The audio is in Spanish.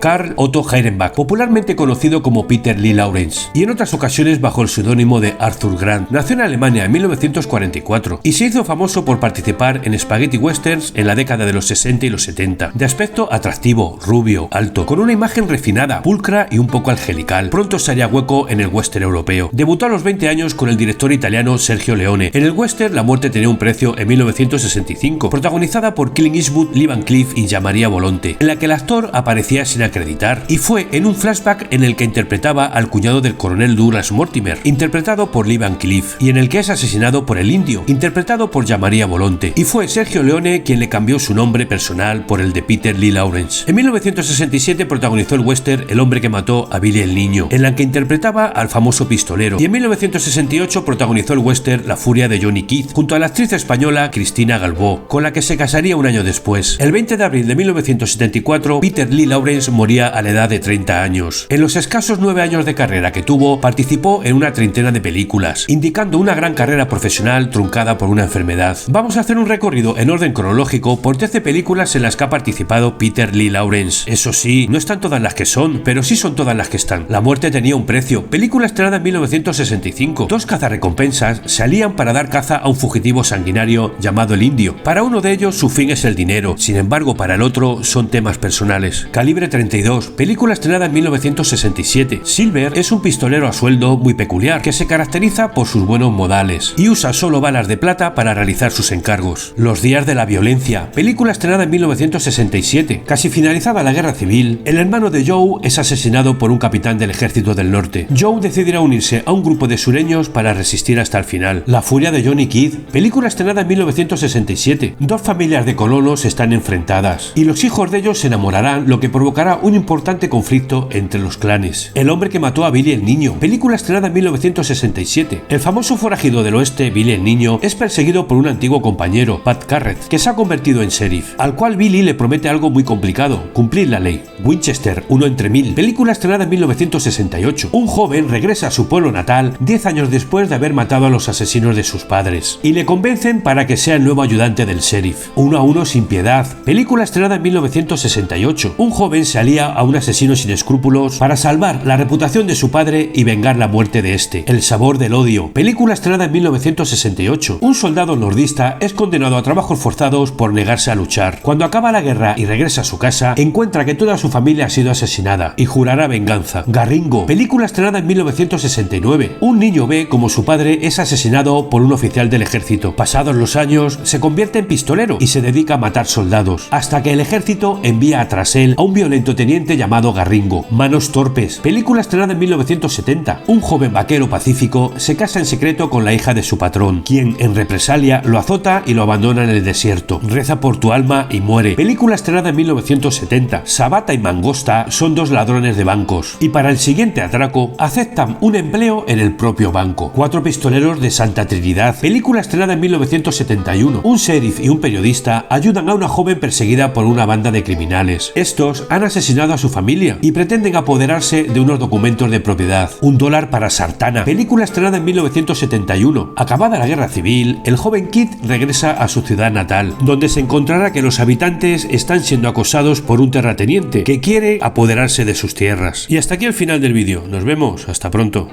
Karl Otto Heirenbach, popularmente conocido como Peter Lee Lawrence, y en otras ocasiones bajo el seudónimo de Arthur Grant, nació en Alemania en 1944 y se hizo famoso por participar en spaghetti westerns en la década de los 60 y los 70. De aspecto atractivo, rubio, alto, con una imagen refinada, pulcra y un poco angelical, pronto se haría hueco en el western europeo. Debutó a los 20 años con el director italiano Sergio Leone en el western La muerte tenía un precio en 1965, protagonizada por Clint Eastwood, Lee Van Cleef y Gianmaria Volonté, en la que el actor aparecía sin acreditar, y fue en un flashback en el que interpretaba al cuñado del coronel Douglas Mortimer, interpretado por Lee Van Cleef, y en el que es asesinado por el indio, interpretado por Gianmaria Volonté, y fue Sergio Leone quien le cambió su nombre personal por el de Peter Lee Lawrence. En 1967 protagonizó el western El hombre que mató a Billy el niño, en la que interpretaba al famoso pistolero, y en 1968 protagonizó el western La furia de Johnny Keith, junto a la actriz española Cristina Galvó, con la que se casaría un año después. El 20 de abril de 1974, Peter Lee Lawrence moría a la edad de 30 años. En los escasos 9 años de carrera que tuvo, participó en una treintena de películas, indicando una gran carrera profesional truncada por una enfermedad. Vamos a hacer un recorrido en orden cronológico por 13 películas en las que ha participado Peter Lee Lawrence. Eso sí, no están todas las que son, pero sí son todas las que están. La muerte tenía un precio, película estrenada en 1965. Dos cazarrecompensas salían para dar caza a un fugitivo sanguinario llamado el indio. Para uno de ellos su fin es el dinero, sin embargo para el otro son temas personales. Calibre 32, película estrenada en 1967. Silver es un pistolero a sueldo muy peculiar que se caracteriza por sus buenos modales y usa solo balas de plata para realizar sus encargos. Los días de la violencia, película estrenada en 1967. Casi finalizada la guerra civil, el hermano de Joe es asesinado por un capitán del ejército del norte. Joe decidirá unirse a un grupo de sureños para resistir hasta el final. La furia de Johnny Keith, película estrenada en 1967. Dos familias de colonos están enfrentadas y los hijos de ellos se enamorarán, lo que provocará un importante conflicto entre los clanes. El hombre que mató a Billy el niño, película estrenada en 1967. El famoso forajido del oeste, Billy el niño, es perseguido por un antiguo compañero, Pat Garrett, que se ha convertido en sheriff, al cual Billy le promete algo muy complicado: cumplir la ley. Winchester, 1 entre 1000, película estrenada en 1968. Un joven regresa a su pueblo natal 10 años después de haber matado a los asesinos de sus padres, y le convencen para que sea el nuevo ayudante del sheriff. 1 a 1 sin piedad, película estrenada en 1968. Un joven se alía a un asesino sin escrúpulos para salvar la reputación de su padre y vengar la muerte de este. El sabor del odio, película estrenada en 1968. Un soldado nordista es condenado a trabajos forzados por negarse a luchar. Cuando acaba la guerra y regresa a su casa, encuentra que toda su familia ha sido asesinada y jurará venganza. Garringo, película estrenada en 1969. Un niño ve como su padre es asesinado por un oficial del ejército. Pasados los años, se convierte en pistolero y se dedica a matar soldados, hasta que el ejército envía tras él a un violento teniente llamado Garringo. Manos torpes, película estrenada en 1970. Un joven vaquero pacífico se casa en secreto con la hija de su patrón, quien en represalia lo azota y lo abandona en el desierto. Reza por tu alma y muere, película estrenada en 1970. Sabata y Mangosta son dos ladrones de bancos y para el siguiente atraco aceptan un empleo en el propio banco. Cuatro pistoleros de Santa Trinidad, película estrenada en 1971. Un sheriff y un periodista ayudan a una joven perseguida por una banda de criminales. Estos han asesinado a su familia y pretenden apoderarse de unos documentos de propiedad. $1 para Sartana, película estrenada en 1971. Acabada la guerra civil, el joven Kid regresa a su ciudad natal, donde se encontrará que los habitantes están siendo acosados por un terrateniente que quiere apoderarse de sus tierras. Y hasta aquí el final del vídeo. Nos vemos, hasta pronto.